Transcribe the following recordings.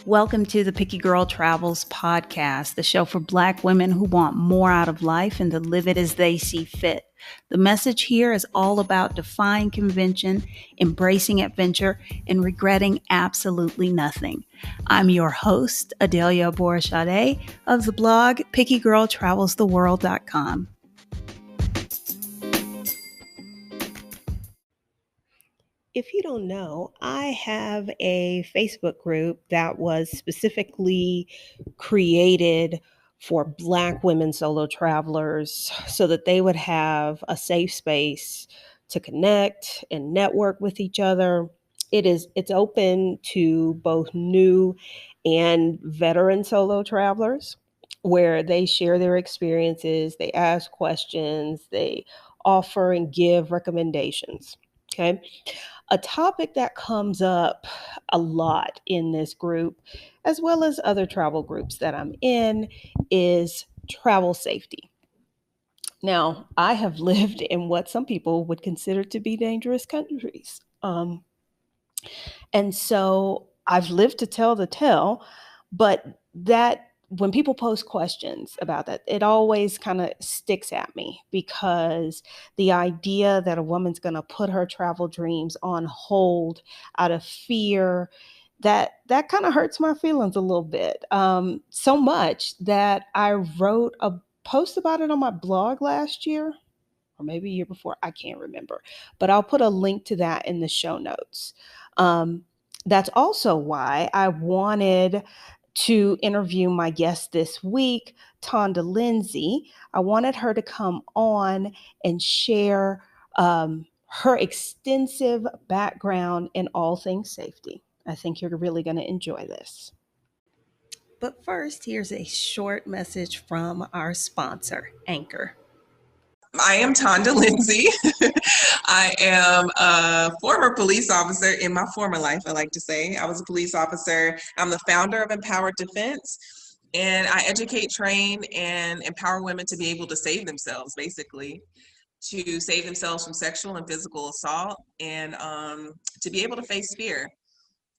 Welcome to the Picky Girl Travels podcast, the show for Black women who want more out of life and to live it as they see fit. The message here is all about defying convention, embracing adventure, and regretting absolutely nothing. I'm your host, Adelia Borishade of the blog pickygirltravelstheworld.com. If you don't know, I have a Facebook group that was specifically created for Black women solo travelers so that they would have a safe space to connect and network with each other. It's open to both new and veteran solo travelers where they share their experiences, they ask questions, they offer and give recommendations. Okay. A topic that comes up a lot in this group, as well as other travel groups that I'm in, is travel safety. Now, I have lived in what some people would consider to be dangerous countries. And so I've lived to tell the tale, but that when people post questions about that, it always kind of sticks at me because the idea that a woman's going to put her travel dreams on hold out of fear, that kind of hurts my feelings a little bit. So much that I wrote a post about it on my blog last year, or maybe a year before, I can't remember, but I'll put a link to that in the show notes. That's also why I wanted to interview my guest this week, Tonda Linsey. I wanted her to come on and share her extensive background in all things safety. I think you're really going to enjoy this. But first, here's a short message from our sponsor, Anchor. I am Tonda Linsey. I am a former police officer in my former life, I like to say. I was a police officer. I'm the founder of Empowered Defense, and I educate, train, and empower women to be able to save themselves, basically, to save themselves from sexual and physical assault, and to be able to face fear.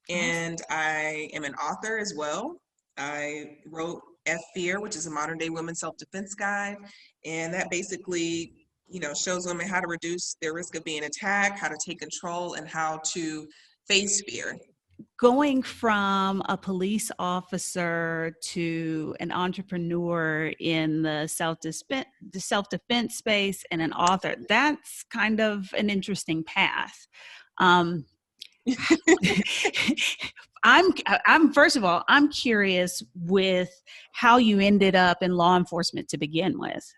And I am an author as well. I wrote Fear, which is a modern day women's self-defense guide. And that basically, shows women how to reduce their risk of being attacked, how to take control, and how to face fear. Going from a police officer to an entrepreneur in the self-defense space and an author, that's kind of an interesting path. I'm first of all, I'm curious with how you ended up in law enforcement to begin with.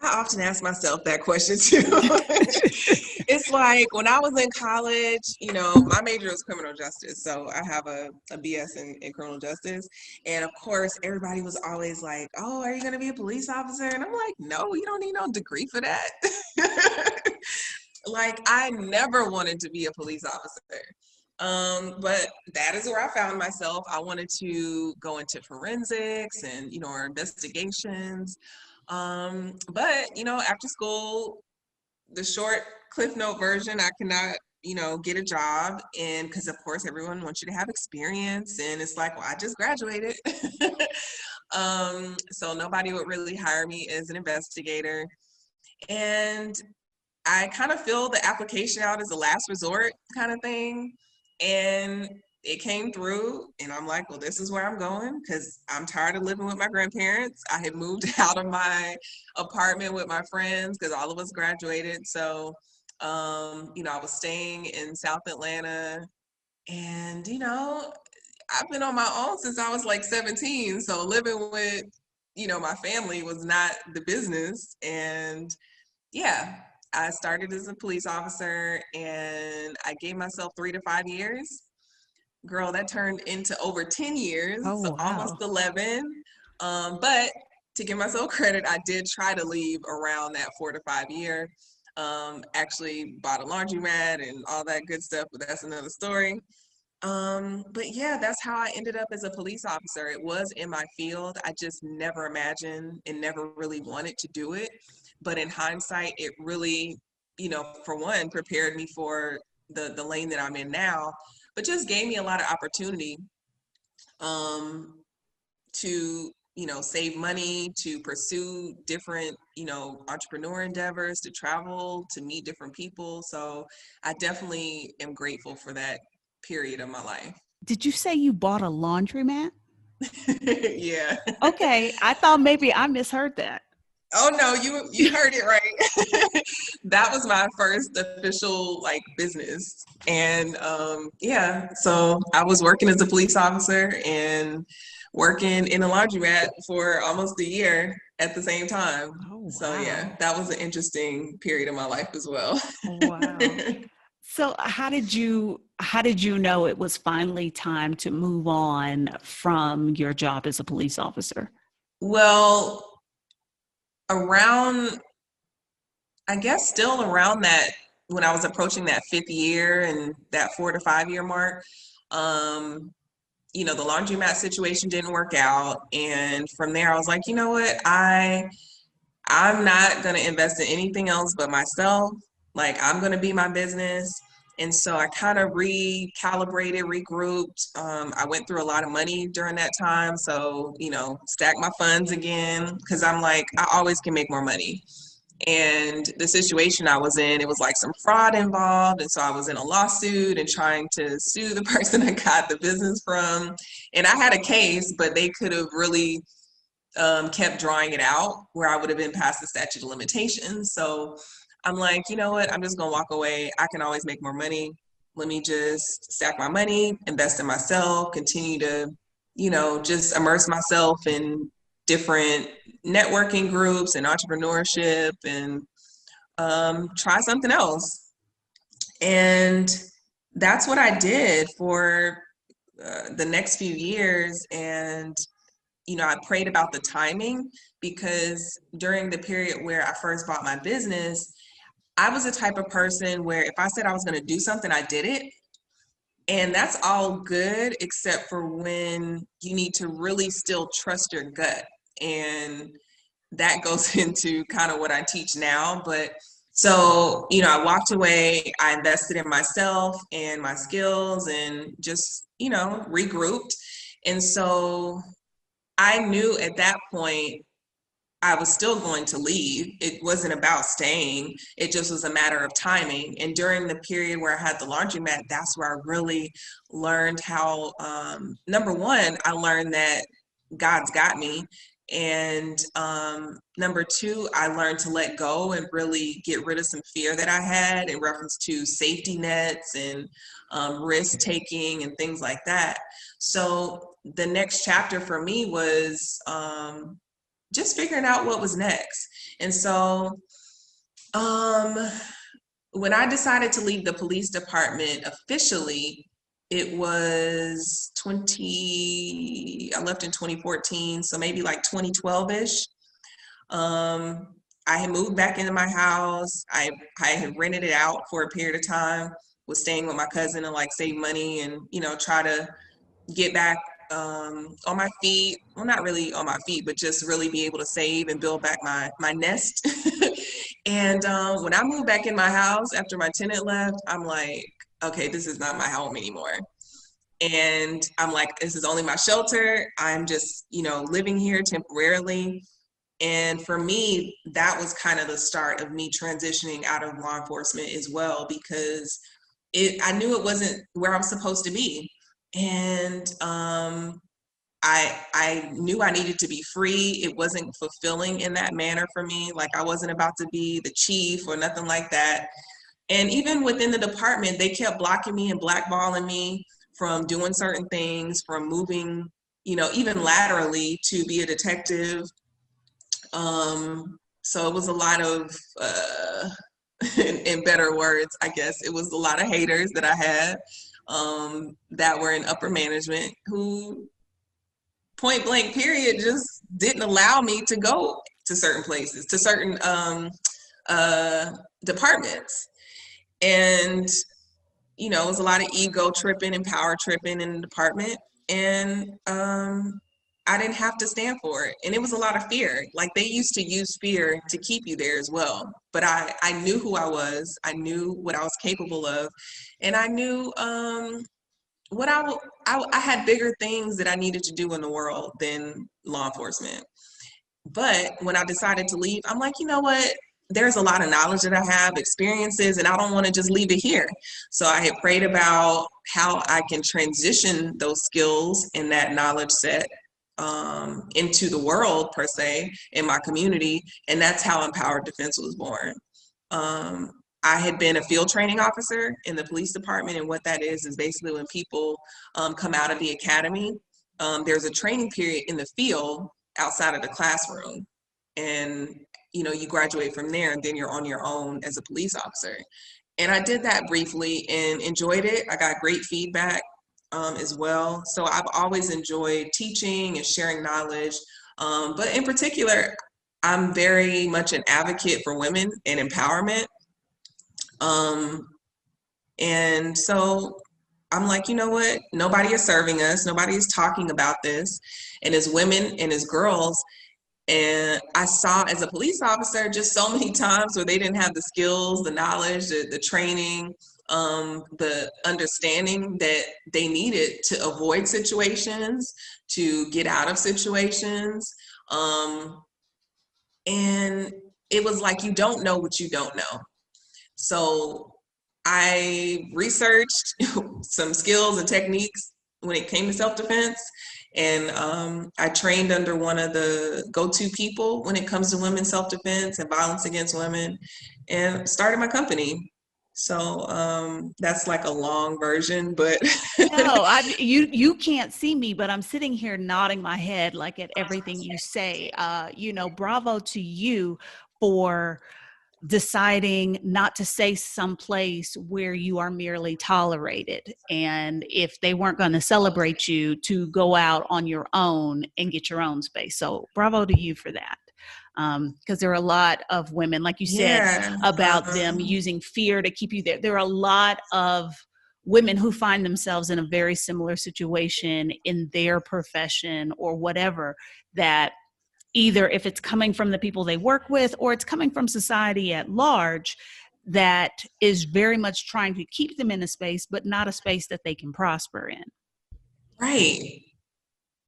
I often ask myself that question too. It's like when I was in college, my major is criminal justice. So I have a BS in criminal justice. And of course, everybody was always like, oh, are you going to be a police officer? And I'm like, no, you don't need no degree for that. Like, I never wanted to be a police officer. But that is where I found myself. I wanted to go into forensics and, or investigations. But, after school, the short Cliff Note version, I could not, get a job. And because, of course, everyone wants you to have experience. And it's like, well, I just graduated. So nobody would really hire me as an investigator. And I kind of filled the application out as a last resort kind of thing. And it came through, and I'm like, well, this is where I'm going because I'm tired of living with my grandparents. I had moved out of my apartment with my friends because all of us graduated. So, I was staying in South Atlanta, and, I've been on my own since I was like 17. So living with, my family was not the business. And yeah, I started as a police officer, and I gave myself 3 to 5 years. Girl, that turned into over 10 years, Oh, so wow. almost 11. But to give myself credit, I did try to leave around that 4 to 5 year. Actually bought a laundromat and all that good stuff, but that's another story. But yeah, that's how I ended up as a police officer. It was in my field. I just never imagined and never really wanted to do it. But in hindsight, it really, for one, prepared me for the lane that I'm in now, but just gave me a lot of opportunity um, to, save money, to pursue different, entrepreneur endeavors, to travel, to meet different people. So I definitely am grateful for that period of my life. Did you say you bought a laundromat? Yeah. Okay, I thought maybe I misheard that. Oh no, you heard it right. That was my first official like business. And yeah, so I was working as a police officer and working in a laundromat for almost a year at the same time. Oh, So yeah, wow. that was an interesting period of my life as well. Wow. So how did you know it was finally time to move on from your job as a police officer? Well, around, I guess still around that, when I was approaching that fifth year and that 4 to 5 year mark, um, the laundromat situation didn't work out. And from there, I was like, you know what? I'm not gonna invest in anything else but myself. Like I'm gonna be my business. And so I kind of recalibrated, regrouped. I went through a lot of money during that time. So, stacked my funds again because I'm like, I always can make more money. And the situation I was in, it was like some fraud involved. And so I was in a lawsuit and trying to sue the person I got the business from. And I had a case, but they could have really kept drawing it out where I would have been past the statute of limitations. So I'm like, you know what? I'm just going to walk away. I can always make more money. Let me just stack my money, invest in myself, continue to, just immerse myself in different networking groups and entrepreneurship and try something else. And that's what I did for the next few years. And I prayed about the timing because during the period where I first bought my business, I was the type of person where if I said I was going to do something, I did it. And that's all good, except for when you need to really still trust your gut. And that goes into kind of what I teach now. But so, I walked away, I invested in myself and my skills and just, regrouped. And so I knew at that point I was still going to leave. It wasn't about staying. It just was a matter of timing. And during the period where I had the laundromat, that's where I really learned how, number one, I learned that God's got me. And number two, I learned to let go and really get rid of some fear that I had in reference to safety nets and risk taking and things like that. So the next chapter for me was just figuring out what was next. And so when I decided to leave the police department officially, it was I left in 2014, so maybe like 2012-ish. I had moved back into my house. I had rented it out for a period of time, was staying with my cousin and like save money and, try to get back on my feet. Well, not really on my feet, but just really be able to save and build back my nest. And when I moved back in my house after my tenant left, I'm like, okay, this is not my home anymore. And I'm like, this is only my shelter. I'm just, living here temporarily. And for me, that was kind of the start of me transitioning out of law enforcement as well, because I knew it wasn't where I'm supposed to be. And I knew I needed to be free. It wasn't fulfilling in that manner for me. Like I wasn't about to be the chief or nothing like that. And even within the department, they kept blocking me and blackballing me from doing certain things, from moving, even laterally to be a detective. So it was a lot of, in better words, I guess, it was a lot of haters that I had that were in upper management who, point blank period, just didn't allow me to go to certain places, to certain departments. And, it was a lot of ego tripping and power tripping in the department. And I didn't have to stand for it. And it was a lot of fear. Like they used to use fear to keep you there as well. But I knew who I was. I knew what I was capable of. And I knew what I had bigger things that I needed to do in the world than law enforcement. But when I decided to leave, I'm like, you know what? There's a lot of knowledge that I have, experiences, and I don't want to just leave it here. So I had prayed about how I can transition those skills and that knowledge set into the world, per se, in my community. And that's how Empowered Defense was born. I had been a field training officer in the police department, and what that is basically when people come out of the academy, there's a training period in the field outside of the classroom, and you graduate from there, and then you're on your own as a police officer. And I did that briefly and enjoyed it. I got great feedback as well. So I've always enjoyed teaching and sharing knowledge, but in particular, I'm very much an advocate for women and empowerment. And so I'm like, you know what? Nobody is serving us. Nobody is talking about this. And as women and as girls, and I saw as a police officer just so many times where they didn't have the skills, the knowledge, the training, the understanding that they needed to avoid situations, to get out of situations. And it was like, you don't know what you don't know. So I researched some skills and techniques when it came to self-defense. And I trained under one of the go-to people when it comes to women's self-defense and violence against women, and started my company. So that's like a long version, but no, you can't see me, but I'm sitting here nodding my head like at everything you say. Bravo to you for deciding not to stay someplace where you are merely tolerated. And if they weren't going to celebrate you, to go out on your own and get your own space. So bravo to you for that. Because there are a lot of women, like you said, about them using fear to keep you there. There are a lot of women who find themselves in a very similar situation in their profession or whatever, that either if it's coming from the people they work with or it's coming from society at large, that is very much trying to keep them in a space, but not a space that they can prosper in. Right.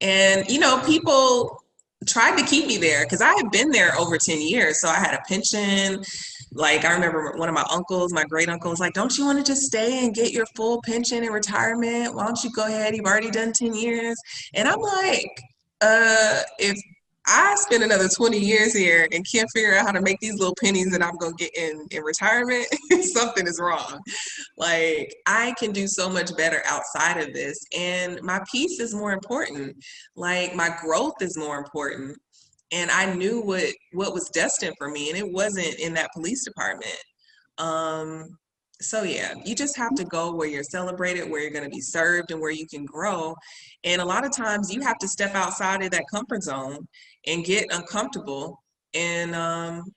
And, people tried to keep me there because I had been there over 10 years. So I had a pension. Like, I remember one of my uncles, my great uncle, was like, don't you want to just stay and get your full pension and retirement? Why don't you go ahead? You've already done 10 years. And I'm like, if I spend another 20 years here and can't figure out how to make these little pennies that I'm going to get in retirement, something is wrong. Like, I can do so much better outside of this. And my peace is more important. Like, my growth is more important. And I knew what was destined for me, and it wasn't in that police department. So yeah, you just have to go where you're celebrated, where you're going to be served, and where you can grow. And a lot of times you have to step outside of that comfort zone and get uncomfortable. And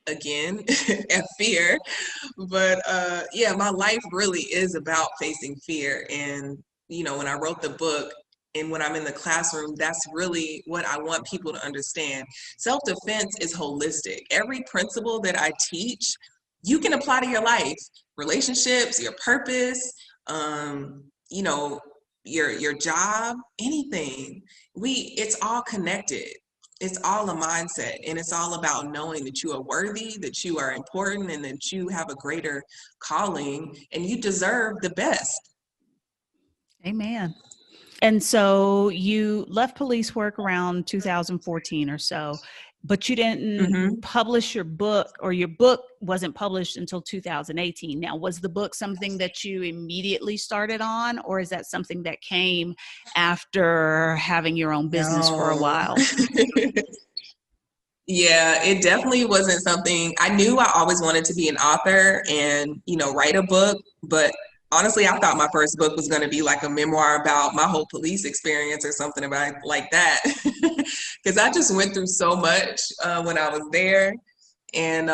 again, at fear. But yeah, my life really is about facing fear. And, when I wrote the book and when I'm in the classroom, that's really what I want people to understand. Self-defense is holistic. Every principle that I teach, you can apply to your life, relationships, your purpose, your job, anything. It's all connected. It's all a mindset, and it's all about knowing that you are worthy, that you are important, and that you have a greater calling, and you deserve the best. Amen. And so you left police work around 2014 or so, but you didn't publish your book, or your book wasn't published until 2018. Now, was the book something that you immediately started on, or is that something that came after having your own business for a while? Yeah, it definitely wasn't something. I knew I always wanted to be an author and, write a book, but honestly, I thought my first book was going to be like a memoir about my whole police experience or something about like that. Because I just went through so much when I was there. And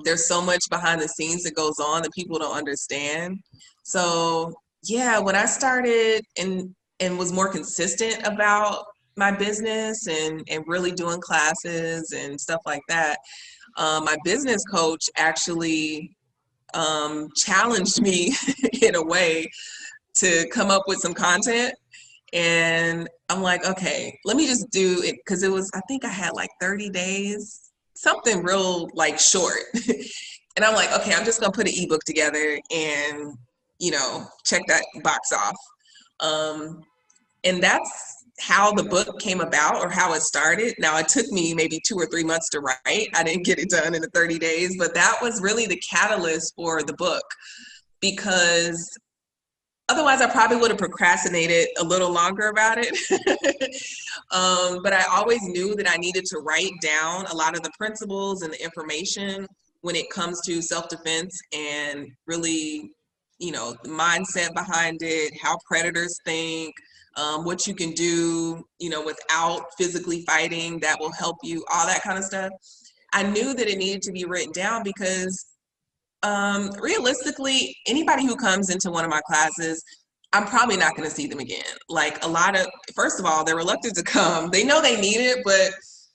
there's so much behind the scenes that goes on that people don't understand. So yeah, when I started and was more consistent about my business and really doing classes and stuff like that, my business coach actually challenged me in a way to come up with some content. And I'm like, okay, let me just do it, because it was, I think I had like 30 days, something real like short. And I'm like, okay, I'm just gonna put an ebook together and, you know, check that box off. And that's how the book came about, or how it started. Now, it took me maybe 2 or 3 months to write. I didn't get it done in the 30 days, but that was really the catalyst for the book, because otherwise I probably would have procrastinated a little longer about it. But I always knew that I needed to write down a lot of the principles and the information when it comes to self-defense, and really, you know, the mindset behind it, how predators think, what you can do, you know, without physically fighting that will help you, all that kind of stuff. I knew that it needed to be written down, because realistically, anybody who comes into one of my classes, I'm probably not going to see them again. Like, a lot of, first of all, they're reluctant to come. They know they need it, but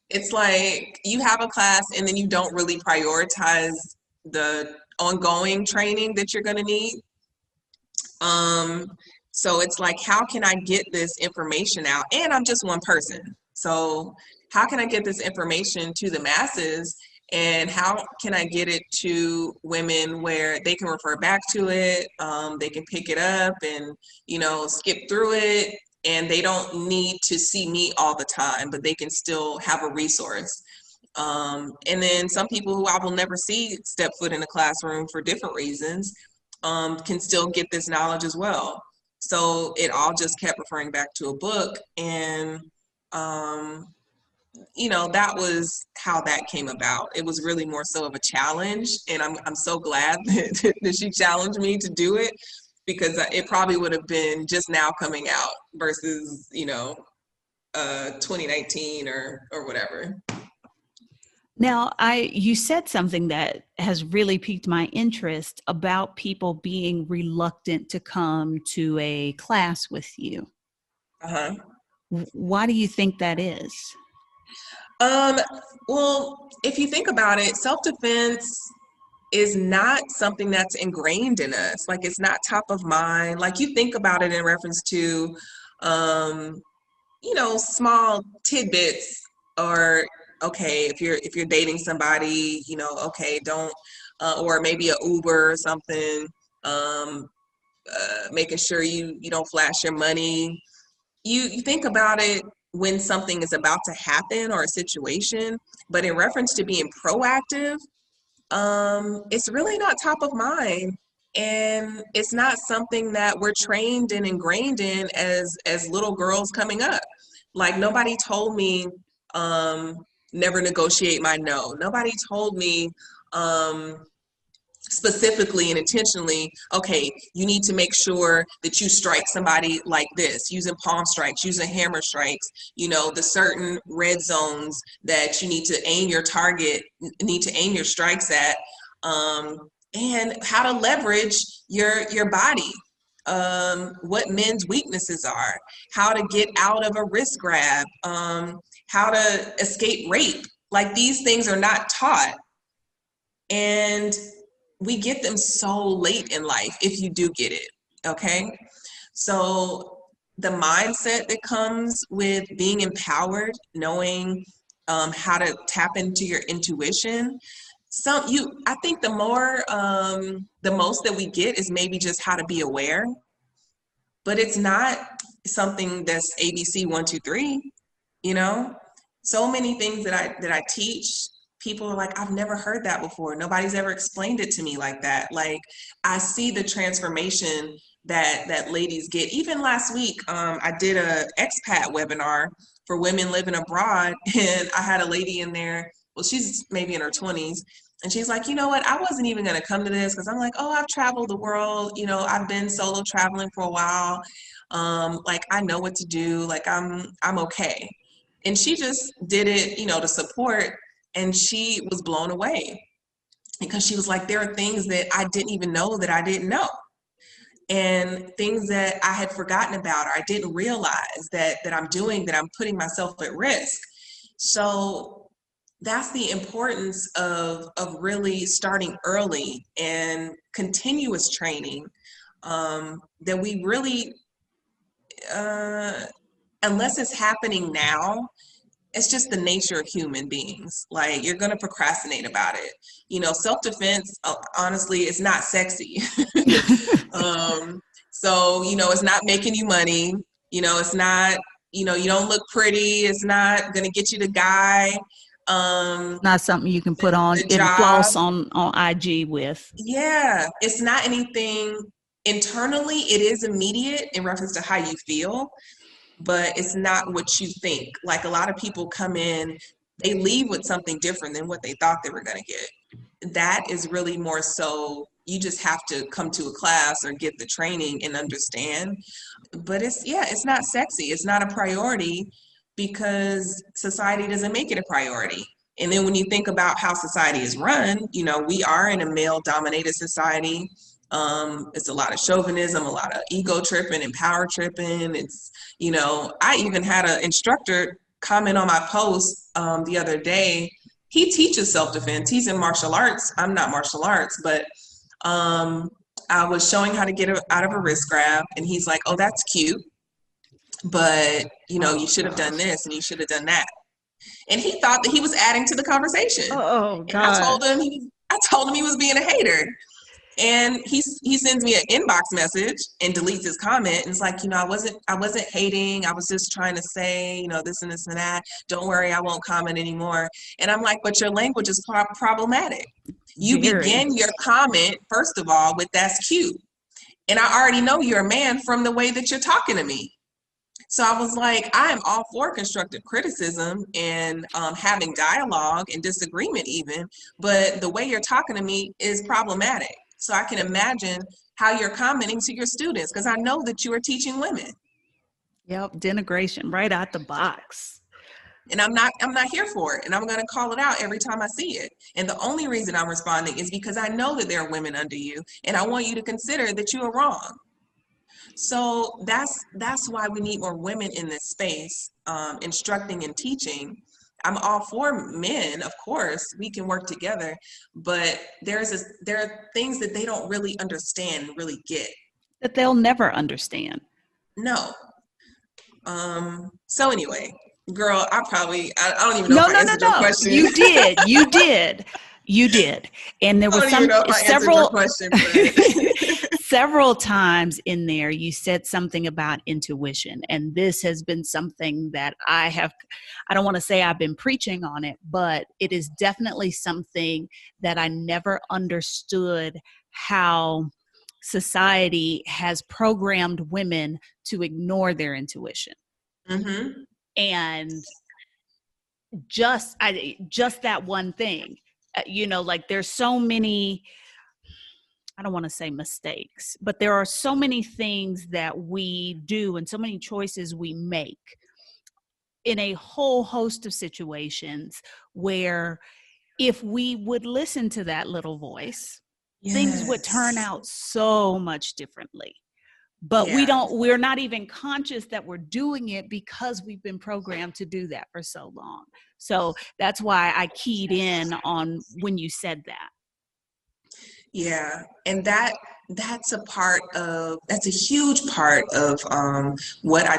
it's like you have a class and then you don't really prioritize the ongoing training that you're going to need. So it's like, how can I get this information out? And I'm just one person. So how can I get this information to the masses? And how can I get it to women where they can refer back to it, they can pick it up and, you know, skip through it, and they don't need to see me all the time, but they can still have a resource. And then some people who I will never see step foot in a classroom for different reasons, can still get this knowledge as well. So it all just kept referring back to a book, and you know, that was how that came about. It was really more so of a challenge, and I'm so glad that she challenged me to do it, because it probably would have been just now coming out versus, you know, 2019 or whatever. Now, you said something that has really piqued my interest about people being reluctant to come to a class with you. Uh-huh. Why do you think that is? Well, if you think about it, self-defense is not something that's ingrained in us. Like, it's not top of mind. Like, you think about it in reference to, you know, small tidbits, or, okay, if you're dating somebody, you know, okay, don't, or maybe a Uber or something, making sure you don't flash your money. You think about it when something is about to happen, or a situation, but in reference to being proactive, it's really not top of mind. And it's not something that we're trained and ingrained in as little girls coming up. Like, nobody told me, never negotiate my no. Nobody told me, specifically and intentionally, okay, you need to make sure that you strike somebody like this, using palm strikes, using hammer strikes, you know, the certain red zones that you need to aim your target, need to aim your strikes at, and how to leverage your body, what men's weaknesses are, how to get out of a wrist grab, how to escape rape. Like, these things are not taught. And we get them so late in life, if you do get it, okay? So the mindset that comes with being empowered, knowing how to tap into your intuition, I think the most that we get is maybe just how to be aware, but it's not something that's ABC 1, 2, 3, you know? So many things that I teach, people are like, I've never heard that before. Nobody's ever explained it to me like that. Like, I see the transformation that ladies get. Even last week, I did a expat webinar for women living abroad, and I had a lady in there. Well, she's maybe in her 20s, and she's like, you know what? I wasn't even going to come to this, because I'm like, oh, I've traveled the world. You know, I've been solo traveling for a while. Like, I know what to do. Like, I'm okay. And she just did it, you know, to support. And she was blown away, because she was like, there are things that I didn't even know that I didn't know, and things that I had forgotten about, or I didn't realize that I'm doing, that I'm putting myself at risk. So that's the importance of really starting early and continuous training. that we really, unless it's happening now, it's just the nature of human beings. Like, you're going to procrastinate about it. You know, self-defense, honestly, it's not sexy. So, you know, it's not making you money. You know, it's not, you know, you don't look pretty. It's not going to get you the guy. Not something you can put on The and job. floss on IG with. Yeah, it's not anything internally. It is immediate in reference to how you feel, but it's not what you think. Like, a lot of people come in, they leave with something different than what they thought they were going to get. That is really more so, you just have to come to a class or get the training and understand. But it's not sexy. It's not a priority because society doesn't make it a priority. And then when you think about how society is run, you know, we are in a male dominated society. It's a lot of chauvinism, a lot of ego tripping and power tripping. It's, you know, I even had an instructor comment on my post the other day. He teaches self-defense. He's in martial arts. I'm not martial arts, but I was showing how to get out of a wrist grab, and he's like, "Oh, that's cute, but you know, you should have done this and you should have done that." And he thought that he was adding to the conversation. Oh, And I God. told him he was being a hater. And he sends me an inbox message and deletes his comment. And it's like, you know, I wasn't hating. I was just trying to say, you know, this and this and that. Don't worry, I won't comment anymore. And I'm like, but your language is problematic. You begin your comment, first of all, with "that's cute." And I already know you're a man from the way that you're talking to me. So I was like, I am all for constructive criticism and having dialogue and disagreement even, but the way you're talking to me is problematic. So I can imagine how you're commenting to your students, because I know that you are teaching women. Yep, denigration right out the box. And I'm not here for it. And I'm going to call it out every time I see it. And the only reason I'm responding is because I know that there are women under you, and I want you to consider that you are wrong. So that's why we need more women in this space, instructing and teaching. I'm all for men, of course, we can work together, but there are things that they don't really understand, really get. That they'll never understand. No. So anyway, girl, I don't even know if I answered your question. You did. And there was several times in there you said something about intuition. And this has been something that I don't want to say I've been preaching on it, but it is definitely something that I never understood, how society has programmed women to ignore their intuition. Mm-hmm. And just that one thing, you know, like there's so many, I don't want to say mistakes, but there are so many things that we do and so many choices we make in a whole host of situations where if we would listen to that little voice, things would turn out so much differently. But we're not even conscious that we're doing it because we've been programmed to do that for so long. So that's why I keyed in on when you said that. Yeah, and that's a huge part of what I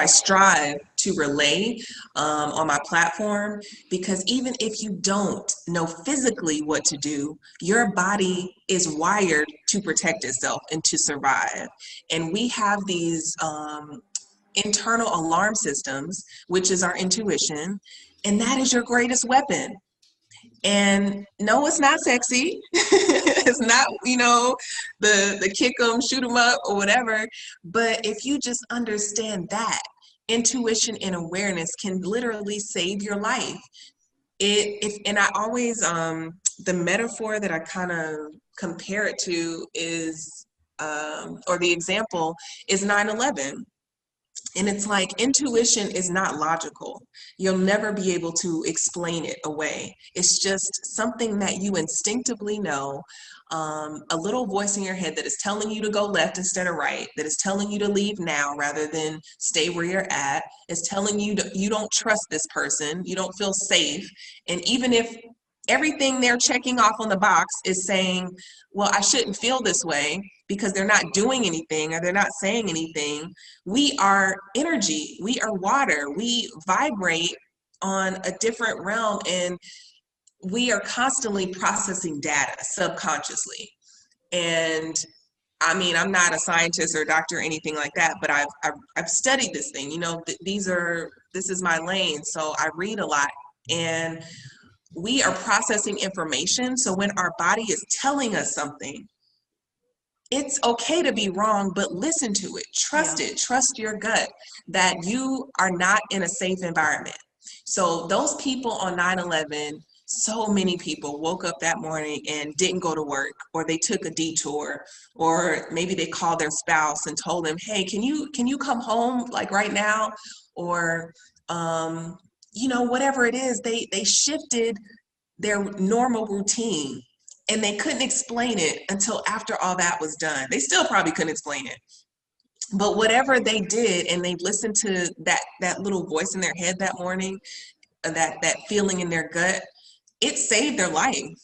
strive to relay on my platform, because even if you don't know physically what to do, your body is wired to protect itself and to survive. And we have these internal alarm systems, which is our intuition, and that is your greatest weapon. And no, it's not sexy. It's not, you know, the kick 'em, shoot 'em up or whatever. But if you just understand that, intuition and awareness can literally save your life. And I always, the metaphor that I kind of compare it to is, or the example is 9/11. And it's like, intuition is not logical. You'll never be able to explain it away. It's just something that you instinctively know, a little voice in your head that is telling you to go left instead of right, that is telling you to leave now rather than stay where you're at, is telling you you don't trust this person, you don't feel safe. And even if everything they're checking off on the box is saying, well, I shouldn't feel this way, because they're not doing anything or they're not saying anything. We are energy. We are water. We vibrate on a different realm, and we are constantly processing data subconsciously. And I mean, I'm not a scientist or a doctor or anything like that, but I've studied this thing. You know, this is my lane, so I read a lot, and we are processing information. So when our body is telling us something, it's okay to be wrong, but listen to it. Trust it. Trust your gut that you are not in a safe environment. So those people on 9/11, so many people woke up that morning and didn't go to work, or they took a detour, or maybe they called their spouse and told them, hey, can you come home like right now? Or, you know, whatever it is, they shifted their normal routine, and they couldn't explain it until after all that was done. They still probably couldn't explain it. But whatever they did, and they listened to that little voice in their head that morning, that feeling in their gut, it saved their life.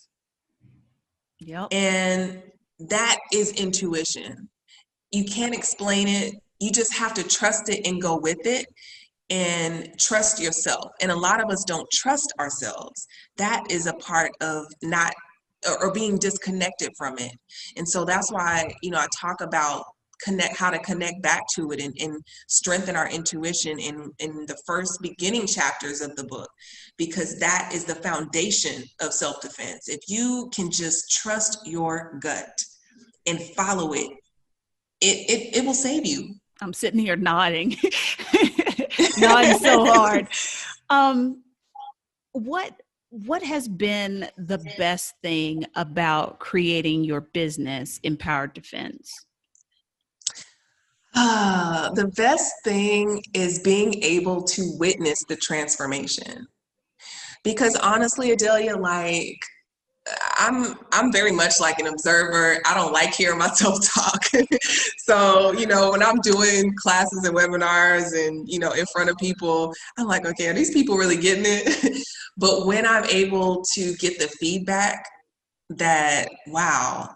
Yep. And that is intuition. You can't explain it. You just have to trust it and go with it, and trust yourself. And a lot of us don't trust ourselves. That is a part of not, or being disconnected from it. And so that's why, you know, I talk about how to connect back to it, and strengthen our intuition in the first beginning chapters of the book, because that is the foundation of self-defense. If you can just trust your gut and follow it, it will save you. I'm sitting here nodding, nodding so hard. What has been the best thing about creating your business, Empowered Defense? The best thing is being able to witness the transformation. Because honestly, Adelia, like, I'm very much like an observer. I don't like hearing myself talk. So, you know, when I'm doing classes and webinars and, you know, in front of people, I'm like, okay, are these people really getting it? But when I'm able to get the feedback that, wow,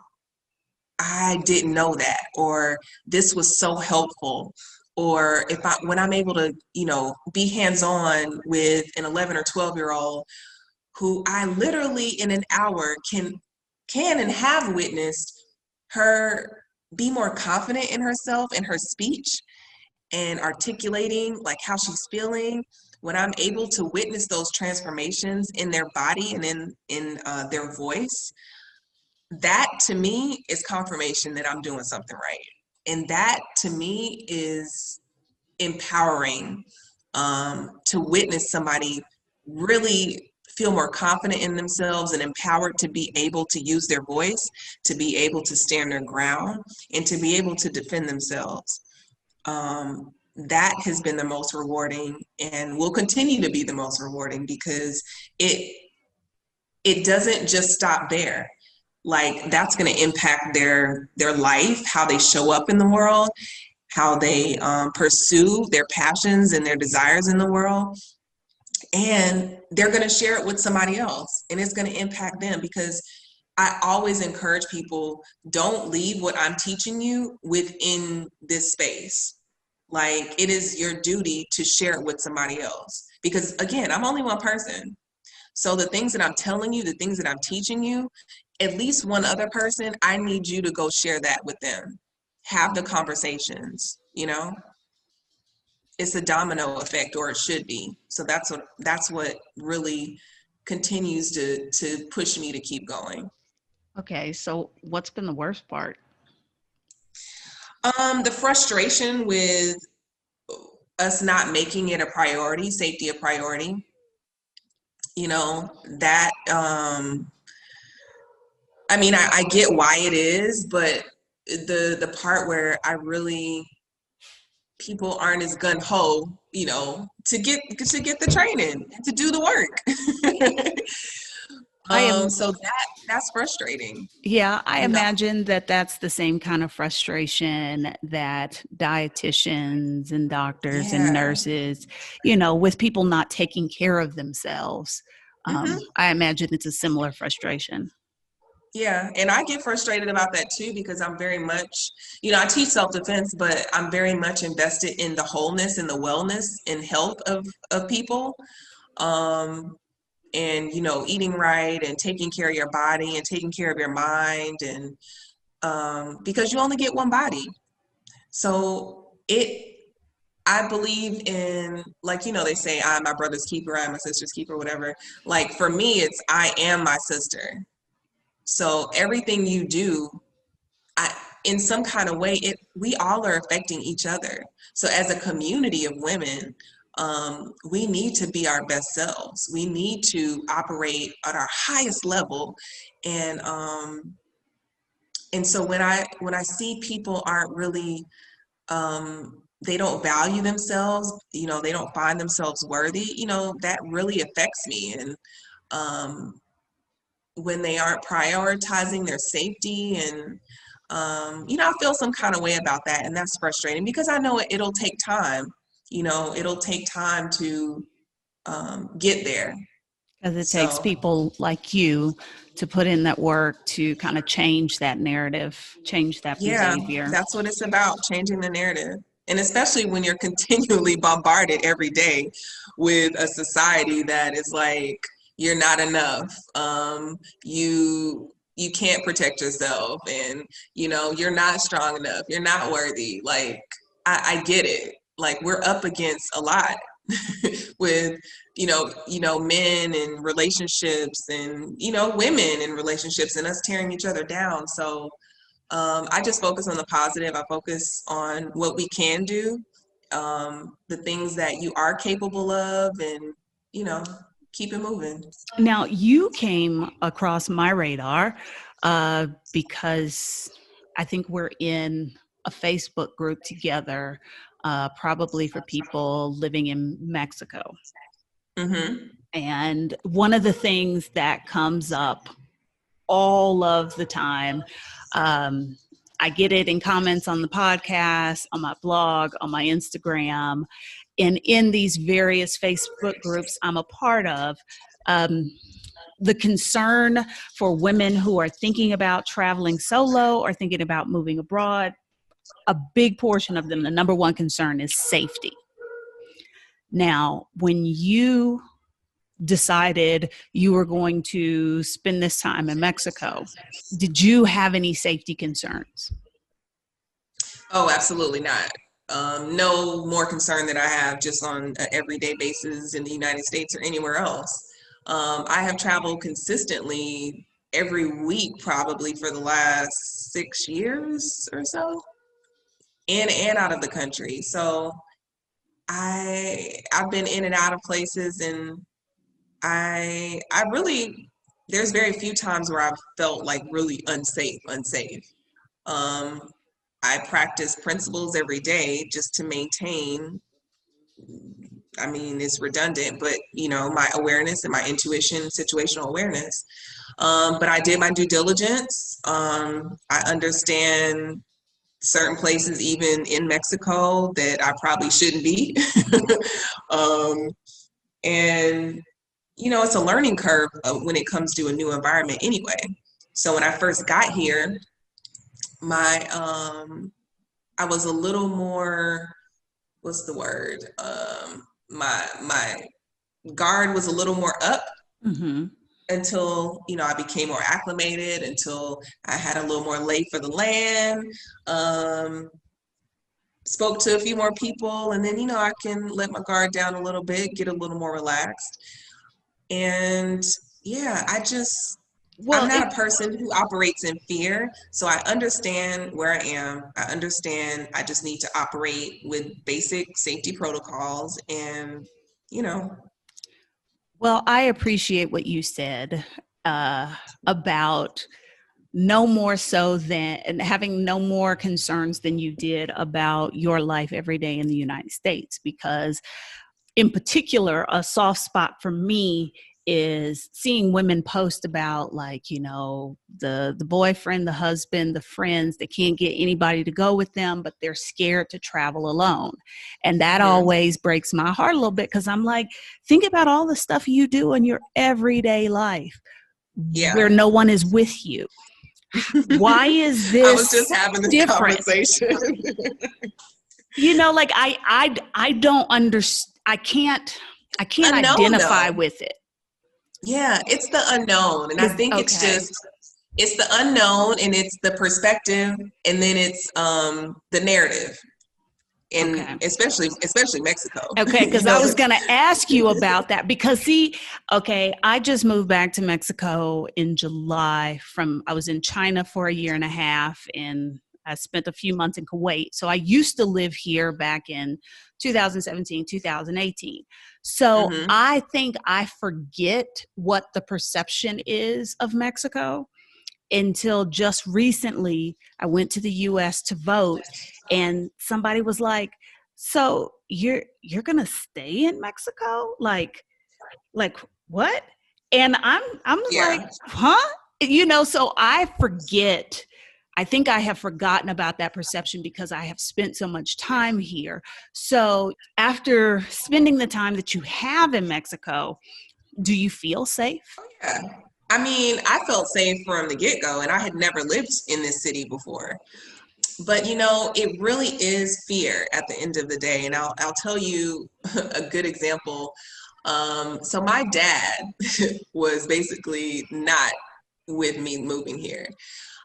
I didn't know that, or this was so helpful, or when I'm able to, you know, be hands-on with an 11 or 12-year-old who I literally in an hour can and have witnessed her be more confident in herself and her speech and articulating like how she's feeling. When I'm able to witness those transformations in their body and in their voice, that to me is confirmation that I'm doing something right. And that to me is empowering, to witness somebody really feel more confident in themselves and empowered to be able to use their voice, to be able to stand their ground, and to be able to defend themselves. That has been the most rewarding, and will continue to be the most rewarding, because it doesn't just stop there. Like, that's going to impact their life, how they show up in the world, how they pursue their passions and their desires in the world. And they're going to share it with somebody else, and it's going to impact them. Because I always encourage people, don't leave what I'm teaching you within this space. Like, it is your duty to share it with somebody else. Because again, I'm only one person. So the things that I'm telling you, the things that I'm teaching you, at least one other person, I need you to go share that with them. Have the conversations, you know? It's a domino effect, or it should be. So that's what really continues to push me to keep going. Okay, so what's been the worst part? The frustration with us not making it a priority, safety a priority. You know, that, I mean, I get why it is, but the part where people aren't as gung-ho, you know, to get the training, to do the work. So that's frustrating. Yeah, I You know? imagine that's the same kind of frustration that dietitians and doctors and nurses, you know, with people not taking care of themselves. I imagine it's a similar frustration. Yeah, and I get frustrated about that too because I'm very much, I teach self-defense, but I'm very much invested in the wholeness and the wellness and health of people. Um, and eating right and taking care of your body and taking care of your mind, and because you only get one body. So I believe in, like, they say, I'm my brother's keeper, I'm my sister's keeper, whatever. Like, for me, it's I am my sister. So everything you do, in some kind of way, we all are affecting each other. So as a community of women, we need to be our best selves. We need to operate at our highest level. And so when I see people aren't really, they don't value themselves, they don't find themselves worthy, that really affects me. And when they aren't prioritizing their safety, and I feel some kind of way about that, and that's frustrating because I know it'll take time. It'll take time to get there. Because it takes So people like you to put in that work to kind of change that narrative, change that yeah, behavior. that's what it's about, changing the narrative. And especially when you're continually bombarded every day with a society that is like, you're not enough. You can't protect yourself, and you're not strong enough. You're not worthy. Like, I get it. Like, we're up against a lot with men and relationships, and women in relationships, and us tearing each other down. So I just focus on the positive. I focus on what we can do, the things that you are capable of, and keep it moving. Now, you came across my radar because I think we're in a Facebook group together, probably for people living in Mexico. Mm-hmm. And one of the things that comes up all of the time, I get it in comments on the podcast, on my blog, on my Instagram, and in these various Facebook groups I'm a part of. The concern for women who are thinking about traveling solo or thinking about moving abroad, a big portion of them, the number one concern is safety. Now, when you decided you were going to spend this time in Mexico, did you have any safety concerns? Oh, absolutely not. No more concern that I have just on an everyday basis in the United States or anywhere else. I have traveled consistently every week, probably for the last 6 years or so, in and out of the country. So I've been in and out of places, and I really, there's very few times where I've felt like really unsafe. Um, I practice principles every day just to maintain, I mean, it's redundant, but my awareness and my intuition, situational awareness. But I did my due diligence. I understand certain places, even in Mexico, that I probably shouldn't be. And it's a learning curve when it comes to a new environment anyway. So when I first got here, I was a little more, what's the word? My guard was a little more up. Mm-hmm. Until I became more acclimated, until I had a little more lay for the land, spoke to a few more people, and then I can let my guard down a little bit, get a little more relaxed. And yeah, I'm not a person who operates in fear. So I understand where I am. I understand I just need to operate with basic safety protocols, and Well, I appreciate what you said about no more so than, and having no more concerns than you did about your life every day in the United States, because in particular, a soft spot for me is seeing women post about, like, the boyfriend, the husband, the friends that can't get anybody to go with them, but they're scared to travel alone. And that always breaks my heart a little bit, because I'm like, think about all the stuff you do in your everyday life. Yeah. where no one is with you. Why is this I was just having this different? conversation. You know, like I don't understand. I can't Unknown, identify though. with it. Yeah, it's the unknown. And I think it's the unknown, and it's the perspective, and then it's the narrative. And especially Mexico. Okay, because You know? I was going to ask you about that because I just moved back to Mexico in July I was in China for a year and a half, and I spent a few months in Kuwait. So I used to live here back in 2017, 2018. So I think I forget what the perception is of Mexico until just recently. I went to the US to vote, and somebody was like, so you're gonna stay in Mexico? Like what? And I'm like, huh? You know, so I think I have forgotten about that perception because I have spent so much time here. So after spending the time that you have in Mexico, do you feel safe? Yeah. I mean, I felt safe from the get-go, and I had never lived in this city before. But, you know, it really is fear at the end of the day. And I'll tell you a good example. So my dad was basically not with me moving here.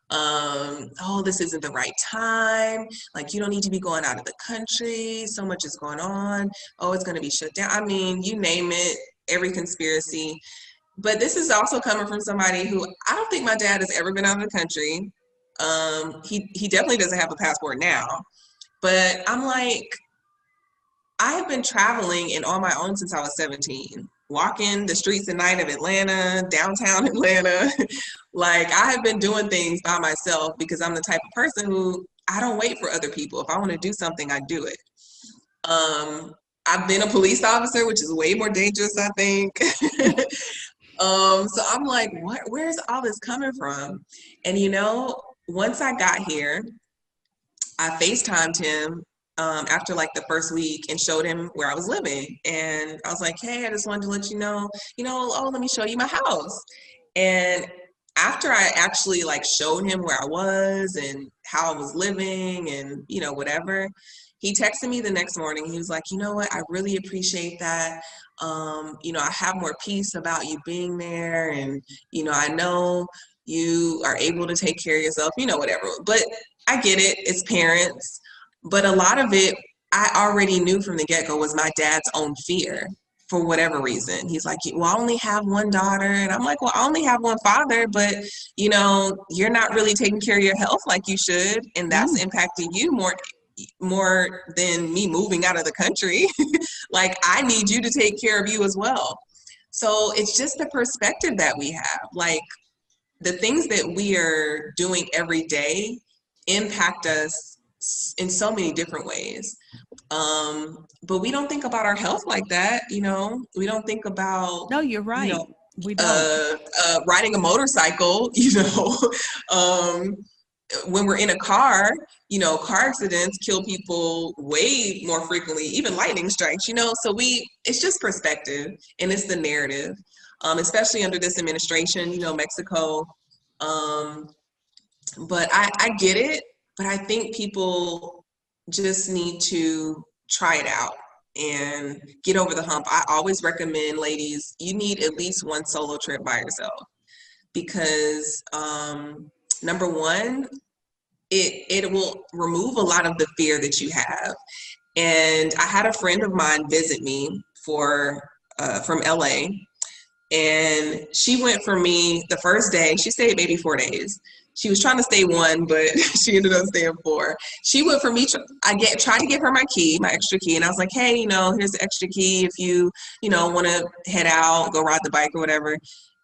Oh, this isn't the right time. Like, you don't need to be going out of the country. So much is going on. Oh, it's going to be shut down. I mean, you name it, every conspiracy. But this is also coming from somebody who, I don't think my dad has ever been out of the country. He definitely doesn't have a passport now. But I'm like, I have been traveling and on my own since I was 17, walking the streets at night of Atlanta, downtown Atlanta. Like, I have been doing things by myself because I'm the type of person who, I don't wait for other people. If I want to do something, I do it. I've been a police officer, which is way more dangerous, I think. So I'm like, where's all this coming from? And, you know, once I got here, I FaceTimed him after like the first week and showed him where I was living. And I was like, hey, I just wanted to let you know, let me show you my house. And after I actually like showed him where I was and how I was living and, you know, whatever, he texted me the next morning. He was like, you know what, I really appreciate that. You know, I have more peace about you being there. And, you know, I know you are able to take care of yourself, you know, whatever. But I get it, it's parents. But a lot of it, I already knew from the get-go was my dad's own fear for whatever reason. He's like, well, I only have one daughter. And I'm like, well, I only have one father, but, you know, you're not really taking care of your health like you should. And that's impacting you more than me moving out of the country. Like, I need you to take care of you as well. So it's just the perspective that we have. Like, the things that we are doing every day impact us in so many different ways. But we don't think about our health like that, you know. We don't think about, no, you're right. You know, we don't. Riding a motorcycle, you know. When we're in a car, you know, car accidents kill people way more frequently, even lightning strikes, you know. So it's just perspective, and it's the narrative, especially under this administration, you know, Mexico. But I get it, but I think people just need to try it out and get over the hump. I always recommend, ladies, you need at least one solo trip by yourself because, number one, it will remove a lot of the fear that you have. And I had a friend of mine visit me from LA, and she went for me the first day. She stayed maybe 4 days. She was trying to stay 1, but she ended up staying 4. She went for me. I tried to give her my key, my extra key. And I was like, hey, you know, here's the extra key if you know, want to head out, go ride the bike or whatever.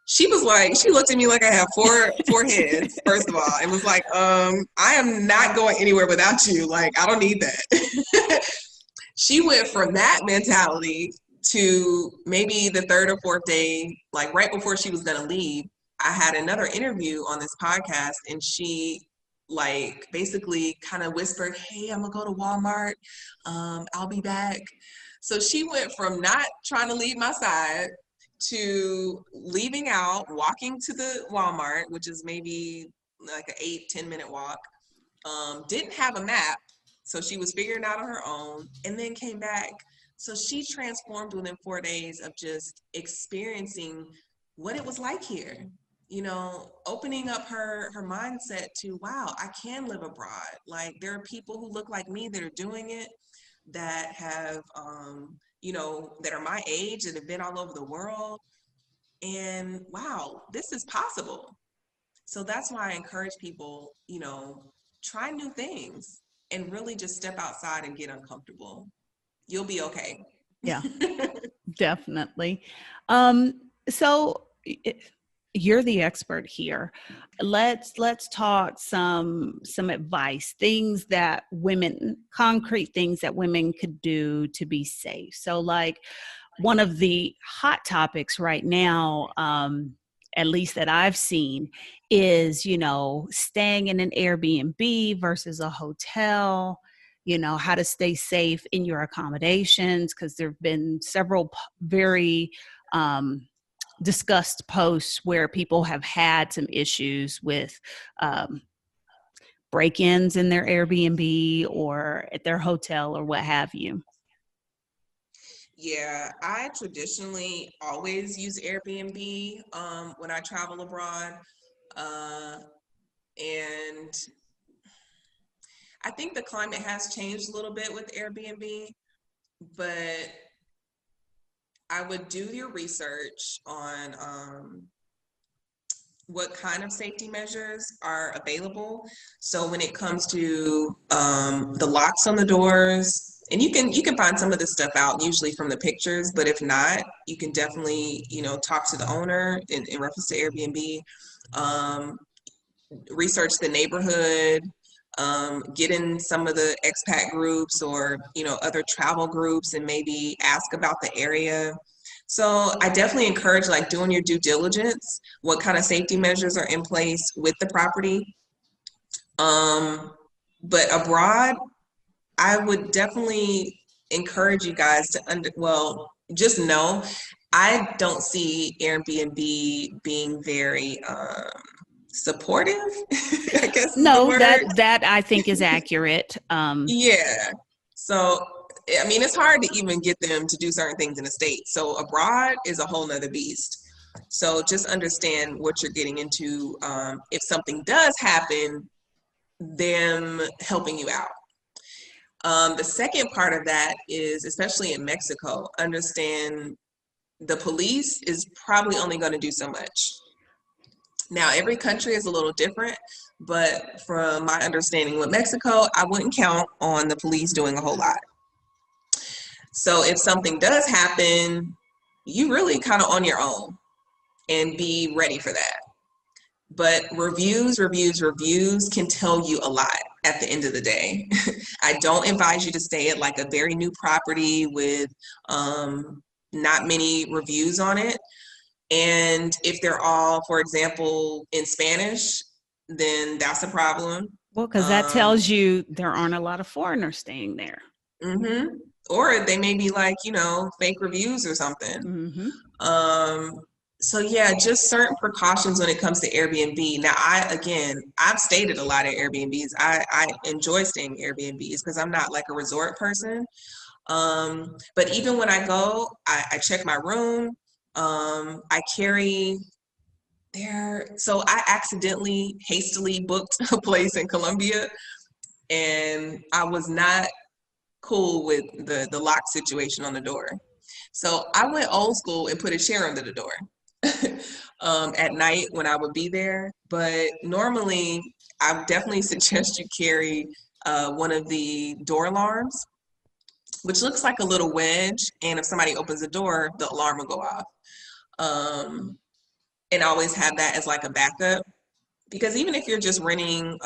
She was like, she looked at me like I have four heads, first of all, and was like, I am not going anywhere without you. Like, I don't need that. She went from that mentality to maybe the 3rd or 4th day, like right before she was going to leave, I had another interview on this podcast, and she like basically kind of whispered, hey, I'm gonna go to Walmart. I'll be back. So she went from not trying to leave my side to leaving out, walking to the Walmart, which is maybe like an 8-10 minute walk. Didn't have a map, so she was figuring it out on her own, and then came back. So she transformed within 4 days of just experiencing what it was like here. You know, opening up her mindset to, wow, I can live abroad. Like, there are people who look like me that are doing it, that have, you know, that are my age, that have been all over the world. And wow, this is possible. So that's why I encourage people, you know, try new things and really just step outside and get uncomfortable. You'll be okay. Yeah, definitely. So you're the expert here. Let's talk some advice, things that women, concrete things that women could do to be safe. So like one of the hot topics right now, at least that I've seen, is, you know, staying in an Airbnb versus a hotel, you know, how to stay safe in your accommodations, because there have been several very discussed posts where people have had some issues with break-ins in their Airbnb or at their hotel or what have you. Yeah, I traditionally always use Airbnb when I travel abroad. And I think the climate has changed a little bit with Airbnb, but I would do your research on what kind of safety measures are available. So when it comes to the locks on the doors, and you can find some of this stuff out usually from the pictures, but if not, you can definitely, you know, talk to the owner in reference to Airbnb, research the neighborhood, get in some of the expat groups or, you know, other travel groups and maybe ask about the area. So I definitely encourage like doing your due diligence, what kind of safety measures are in place with the property. But abroad, I would definitely encourage you guys to just know, I don't see Airbnb being very supportive, I guess is the No, word. that I think is accurate. Yeah. So, I mean, it's hard to even get them to do certain things in the States. So abroad is a whole nother beast. So just understand what you're getting into. If something does happen, them helping you out. The second part of that is, especially in Mexico, understand the police is probably only going to do so much. Now, every country is a little different, but from my understanding with Mexico, I wouldn't count on the police doing a whole lot. So if something does happen, you really kind of on your own and be ready for that. But reviews can tell you a lot at the end of the day. I don't advise you to stay at like a very new property with not many reviews on it. And if they're all, for example, in Spanish, then that's a problem. Well, because that tells you there aren't a lot of foreigners staying there. Mm-hmm. Or they may be like, you know, fake reviews or something. Mm-hmm. So yeah, just certain precautions when it comes to Airbnb. Now, I've stayed at a lot of Airbnbs. I enjoy staying at Airbnbs because I'm not like a resort person. But even when I go, I check my room. I carry there. So I accidentally, hastily booked a place in Colombia, and I was not cool with the lock situation on the door. So I went old school and put a chair under the door at night when I would be there. But normally, I definitely suggest you carry one of the door alarms, which looks like a little wedge. And if somebody opens the door, the alarm will go off. And always have that as like a backup. Because even if you're just renting,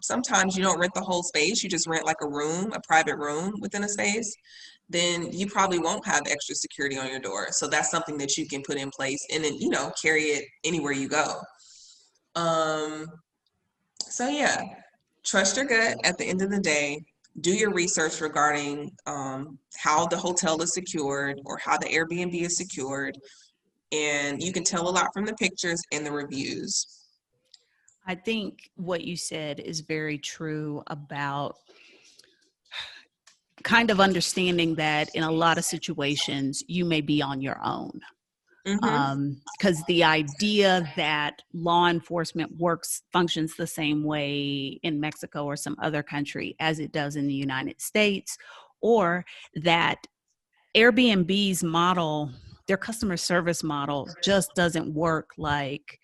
sometimes you don't rent the whole space, you just rent like a room, a private room within a space, then you probably won't have extra security on your door. So that's something that you can put in place and then, you know, carry it anywhere you go. So yeah, trust your gut at the end of the day. Do your research regarding how the hotel is secured or how the Airbnb is secured. And you can tell a lot from the pictures and the reviews. I think what you said is very true about kind of understanding that in a lot of situations you may be on your own. Because the idea that law enforcement functions the same way in Mexico or some other country as it does in the United States, or that Airbnb's model, their customer service model, just doesn't work like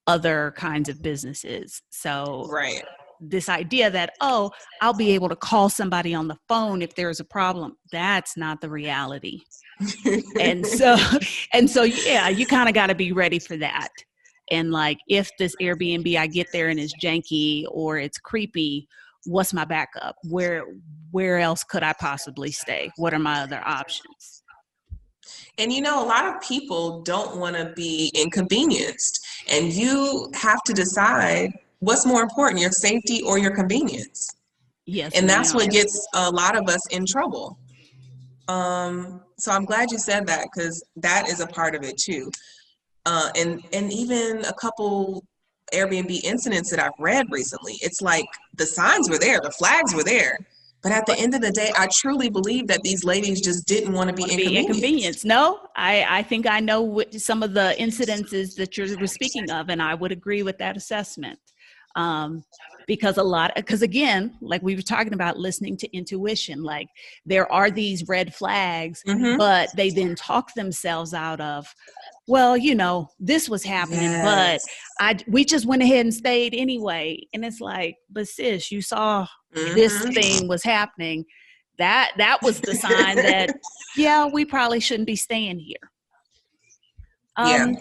other kinds of businesses. So Right. this idea that, oh, I'll be able to call somebody on the phone if there's a problem, that's not the reality. and so yeah, you kind of got to be ready for that. And like, if this Airbnb, I get there and it's janky or it's creepy, what's my backup? Where else could I possibly stay? What are my other options? And a lot of people don't want to be inconvenienced, and you have to decide what's more important, your safety or your convenience. Yes, and that's ma'am. what gets a lot of us in trouble. So I'm glad you said that, because that is a part of it too. And even a couple Airbnb incidents that I've read recently, it's like the signs were there, the flags were there, but at the end of the day, I truly believe that these ladies just didn't want to be inconvenienced. No, I think I know what some of the incidences that you were speaking of, and I would agree with that assessment. Because again, like we were talking about, listening to intuition, like there are these red flags, but they then talk themselves out of, well, this was happening, Yes. but we just went ahead and stayed anyway. And it's like, but sis, you saw this thing was happening. That was the sign that, yeah, we probably shouldn't be staying here. Yeah.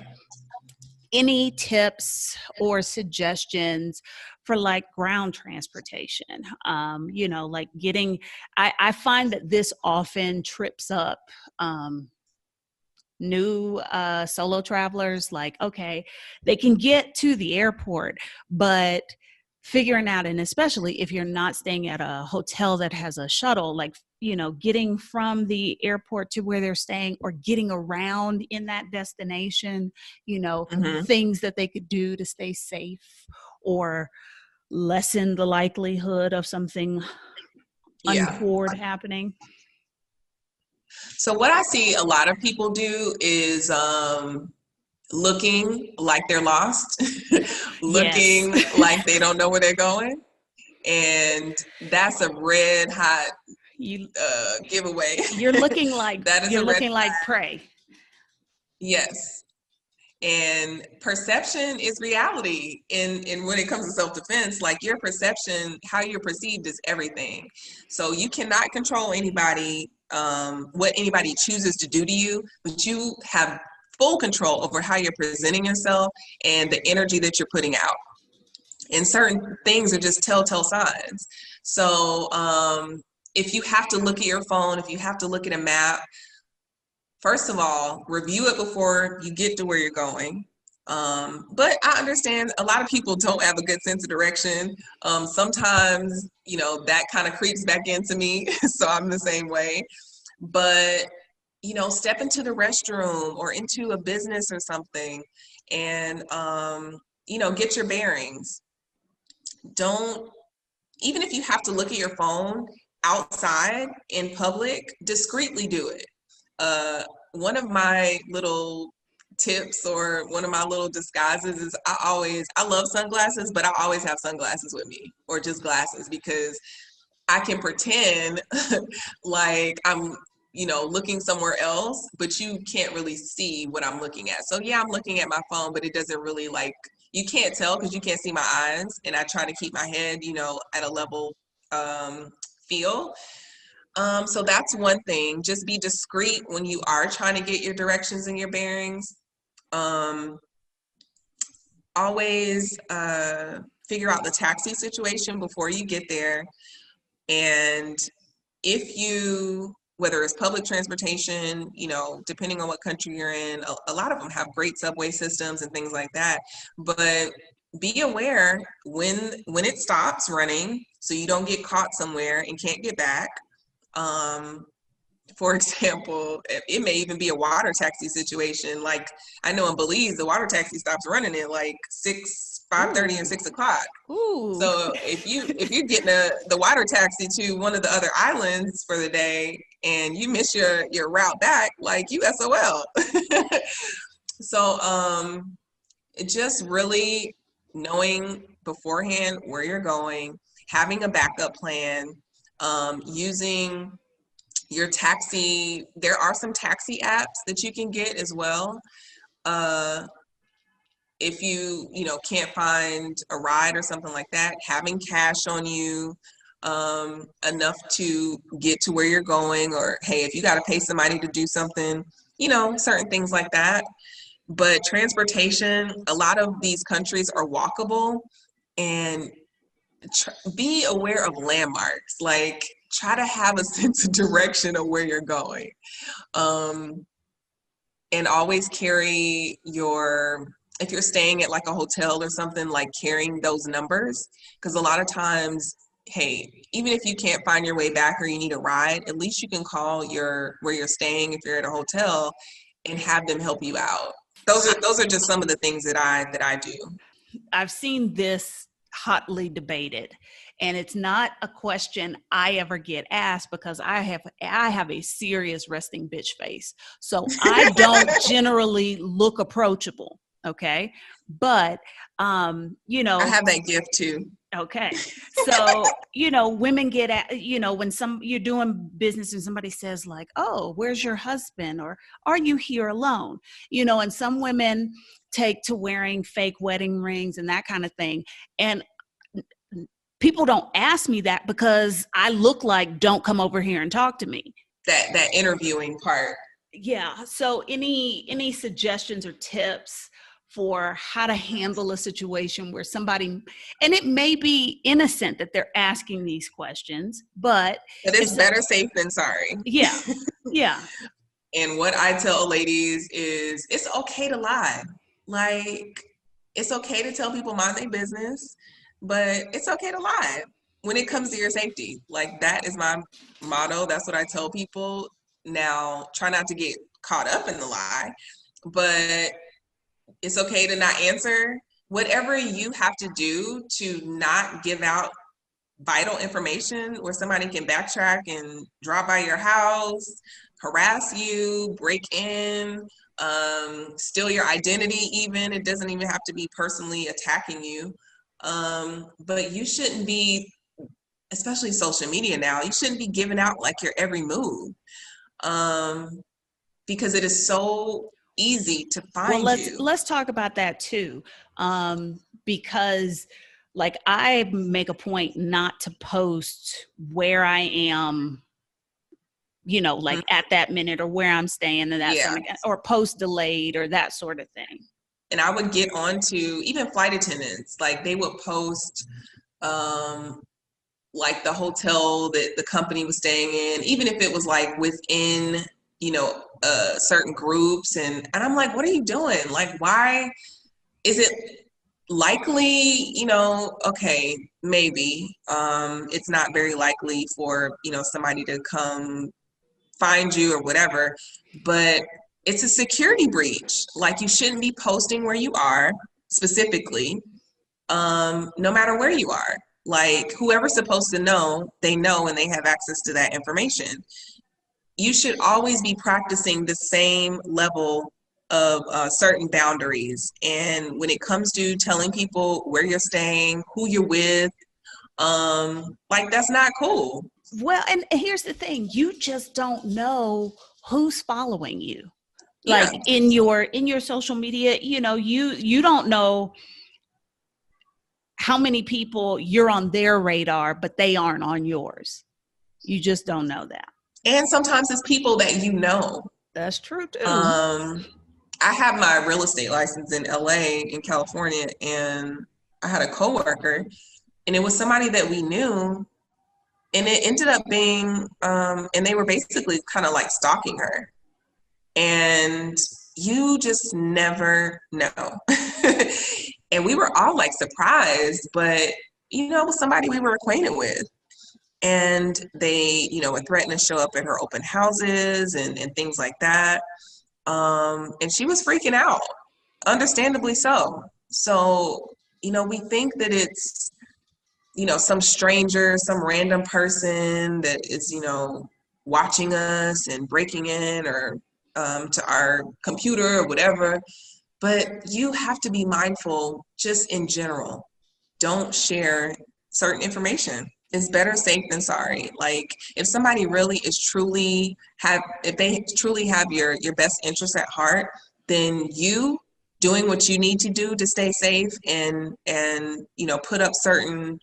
Any tips or suggestions for like ground transportation? Like I find that this often trips up new solo travelers. Like, okay, they can get to the airport, but figuring out, and especially if you're not staying at a hotel that has a shuttle, like, getting from the airport to where they're staying, or getting around in that destination, things that they could do to stay safe or lessen the likelihood of something untoward happening. So what I see a lot of people do is looking like they're lost, looking like they don't know where they're going. And that's a red hot giveaway. You're looking like that is you're looking like prey. Yes. And perception is reality. And when it comes to self-defense, like your perception, how you're perceived is everything. So you cannot control anybody, what anybody chooses to do to you, but you have full control over how you're presenting yourself and the energy that you're putting out. And certain things are just telltale signs. So if you have to look at your phone, if you have to look at a map, first of all, review it before you get to where you're going. But I understand a lot of people don't have a good sense of direction. Sometimes, that kind of creeps back into me. So I'm the same way. But, step into the restroom or into a business or something and, get your bearings. Even if you have to look at your phone outside in public, discreetly do it. One of my little tips or one of my little disguises is I love sunglasses, but I always have sunglasses with me, or just glasses, because I can pretend like I'm, looking somewhere else, but you can't really see what I'm looking at. So yeah, I'm looking at my phone, but it doesn't really, you can't tell because you can't see my eyes. And I try to keep my head, at a level feel. So that's one thing. Just be discreet when you are trying to get your directions and your bearings. Always figure out the taxi situation before you get there. And whether it's public transportation, depending on what country you're in, a lot of them have great subway systems and things like that. But be aware when it stops running, so you don't get caught somewhere and can't get back. For example, it may even be a water taxi situation. Like I know in Belize, the water taxi stops running at like 5:30 and 6 o'clock. Ooh. So if you're getting the water taxi to one of the other islands for the day and you miss your route back, like you SOL. So it just really knowing beforehand where you're going, having a backup plan, using your taxi. There are some taxi apps that you can get as well. If you can't find a ride or something like that, having cash on you enough to get to where you're going, or hey, if you got to pay somebody to do something, certain things like that. But transportation, a lot of these countries are walkable, and be aware of landmarks. Like try to have a sense of direction of where you're going, and always carry if you're staying at like a hotel or something, like carrying those numbers, because a lot of times, hey, even if you can't find your way back or you need a ride, at least you can call where you're staying if you're at a hotel and have them help you out. Those are just some of the things that I do. I've seen this hotly debated, and it's not a question I ever get asked because I have a serious resting bitch face. So I don't generally look approachable. Okay. But, I have that gift too. Okay. So, women get at, when you're doing business and somebody says like, oh, where's your husband? Or are you here alone? And some women take to wearing fake wedding rings and that kind of thing. And people don't ask me that because I look like, don't come over here and talk to me. That interviewing part. Yeah. So any suggestions or tips for how to handle a situation where somebody, and it may be innocent that they're asking these questions, but it's better safe than sorry. Yeah. Yeah. And what I tell ladies is it's okay to lie. Like it's okay to tell people mind their business, but it's okay to lie when it comes to your safety. Like that is my motto. That's what I tell people. Now, try not to get caught up in the lie, but it's okay to not answer. Whatever you have to do to not give out vital information where somebody can backtrack and drop by your house, harass you, break in, steal your identity even. It doesn't even have to be personally attacking you. But you shouldn't be, especially social media now, you shouldn't be giving out like your every move, because it is so easy to find you. Let's talk about that too, because like I make a point not to post where I am, like at that minute or where I'm staying and that sort of, or post delayed or that sort of thing. And I would get on to even flight attendants, like they would post like the hotel that the company was staying in, even if it was like within, certain groups. And I'm like, what are you doing? Like, why is it likely, okay, maybe it's not very likely for, somebody to come find you or whatever, but it's a security breach. Like you shouldn't be posting where you are specifically, no matter where you are. Like whoever's supposed to know, they know and they have access to that information. You should always be practicing the same level of certain boundaries. And when it comes to telling people where you're staying, who you're with, like that's not cool. Well, and here's the thing, you just don't know who's following you. Like in your social media, you don't know how many people you're on their radar, but they aren't on yours. You just don't know that. And sometimes it's people that you know. That's true too. I have my real estate license in LA, in California, and I had a coworker, and it was somebody that we knew, and it ended up being, and they were basically kind of like stalking her. And you just never know. And we were all like surprised, but it was somebody we were acquainted with. And they, would threaten to show up at her open houses and things like that. And she was freaking out, understandably so. So, we think that it's, some stranger, some random person that is, watching us and breaking in or to our computer or whatever. But you have to be mindful just in general. Don't share certain information. It's better safe than sorry. Like if somebody really is if they truly have your best interest at heart, then you doing what you need to do to stay safe and put up certain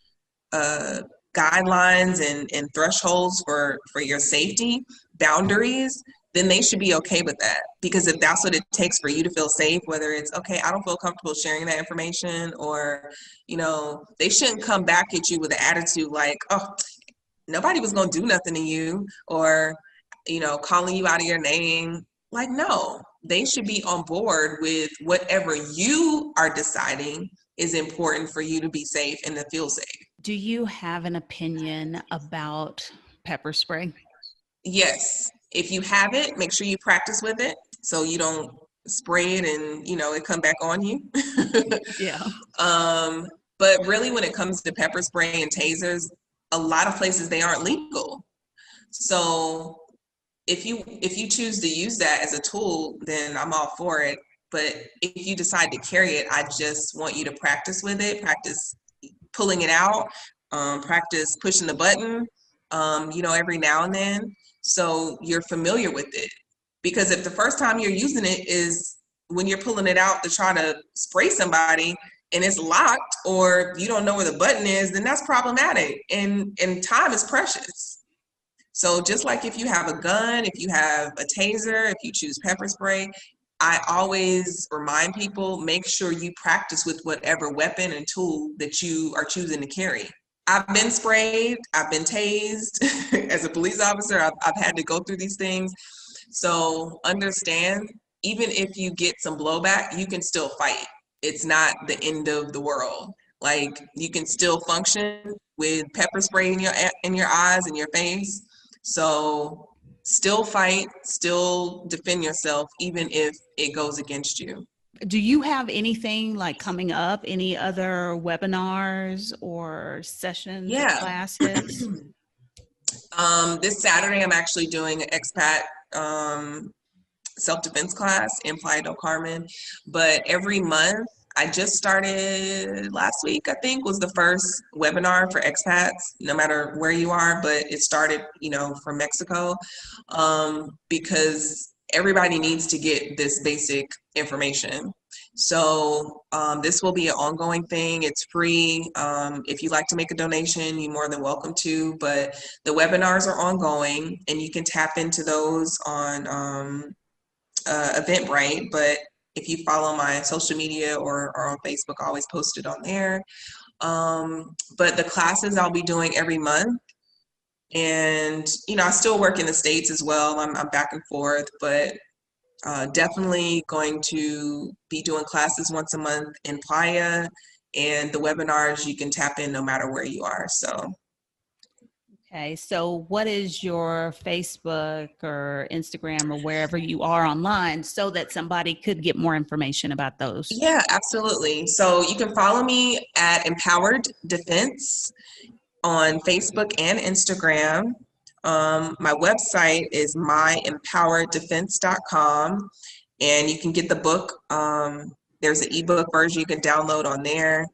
guidelines and thresholds for your safety, boundaries, then they should be okay with that. Because if that's what it takes for you to feel safe, whether it's, okay, I don't feel comfortable sharing that information, or, they shouldn't come back at you with an attitude like, oh, nobody was going to do nothing to you, or, calling you out of your name. Like, no, they should be on board with whatever you are deciding is important for you to be safe and to feel safe. Do you have an opinion about pepper spray? Yes. If you have it, make sure you practice with it so you don't spray it and, it come back on you. Yeah. But really when it comes to pepper spray and tasers, a lot of places they aren't legal. So if you choose to use that as a tool, then I'm all for it. But if you decide to carry it, I just want you to practice with it, practice pulling it out, practice pushing the button, every now and then, so you're familiar with it. Because if the first time you're using it is when you're pulling it out to try to spray somebody and it's locked, or you don't know where the button is, then that's problematic. And time is precious. So just like if you have a gun, if you have a taser, if you choose pepper spray, I always remind people, make sure you practice with whatever weapon and tool that you are choosing to carry. I've been sprayed, I've been tased. As a police officer, I've had to go through these things. So understand, even if you get some blowback, you can still fight. It's not the end of the world. Like, you can still function with pepper spray in your eyes and your face. So still fight, still defend yourself, even if it goes against you. Do you have anything like coming up, any other webinars or sessions or Yeah. classes? This Saturday, I'm actually doing an expat self-defense class in Playa del Carmen. But every month, I just started last week, I think, was the first webinar for expats, no matter where you are, but it started, from Mexico, because everybody needs to get this basic information. So this will be an ongoing thing. It's free. If you'd like to make a donation, you're more than welcome to, but the webinars are ongoing and you can tap into those on Eventbrite. But if you follow my social media or on Facebook, I always post it on there. But the classes I'll be doing every month. And, I still work in the States as well. I'm back and forth, but definitely going to be doing classes once a month in Playa, and the webinars you can tap in no matter where you are. So. Okay, so what is your Facebook or Instagram or wherever you are online so that somebody could get more information about those? Yeah, absolutely. So you can follow me at Empowered Defense on Facebook and Instagram. My website is myempowereddefense.com, and you can get the book. There's an ebook version you can download on there.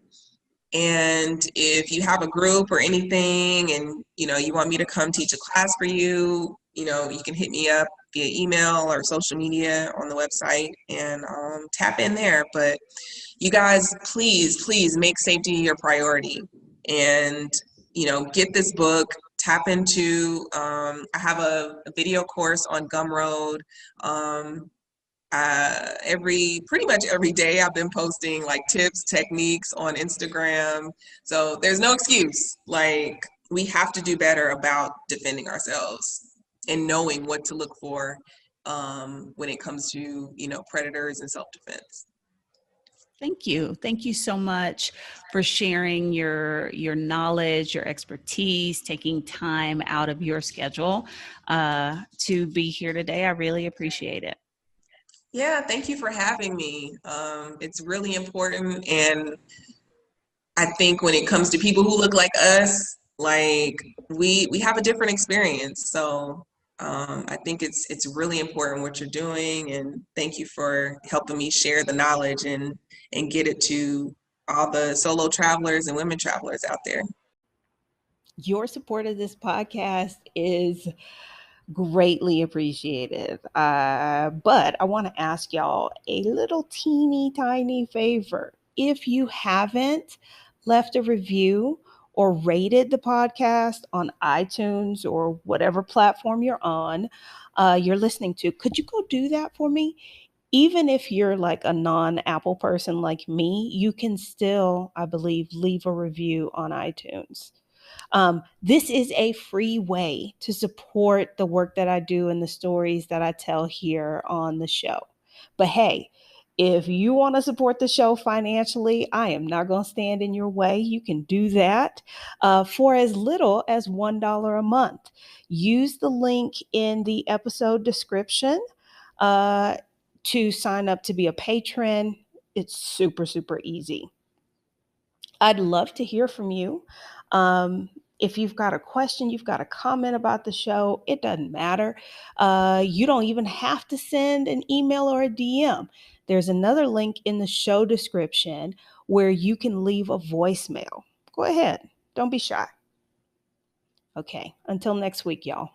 And if you have a group or anything and, you want me to come teach a class for you, you can hit me up via email or social media on the website and tap in there. But you guys, please make safety your priority and, get this book, tap into, I have a video course on Gumroad. Pretty much every day I've been posting like tips, techniques on Instagram. So there's no excuse. Like, we have to do better about defending ourselves and knowing what to look for when it comes to, predators and self-defense. Thank you. Thank you so much for sharing your knowledge, your expertise, taking time out of your schedule to be here today. I really appreciate it. Yeah, thank you for having me. It's really important, and I think when it comes to people who look like us, like we have a different experience. So I think it's really important what you're doing, and thank you for helping me share the knowledge and get it to all the solo travelers and women travelers out there. Your support of this podcast is greatly appreciated. But I want to ask y'all a little teeny tiny favor. If you haven't left a review or rated the podcast on iTunes or whatever platform you're listening to, could you go do that for me? Even if you're like a non-Apple person like me, you can still, I believe, leave a review on iTunes. This is a free way to support the work that I do and the stories that I tell here on the show. But hey, if you want to support the show financially, I am not going to stand in your way. You can do that for as little as $1 a month. Use the link in the episode description to sign up to be a patron. It's super, super easy. I'd love to hear from you. If you've got a question, you've got a comment about the show, it doesn't matter. You don't even have to send an email or a DM. There's another link in the show description where you can leave a voicemail. Go ahead. Don't be shy. Okay, until next week, y'all.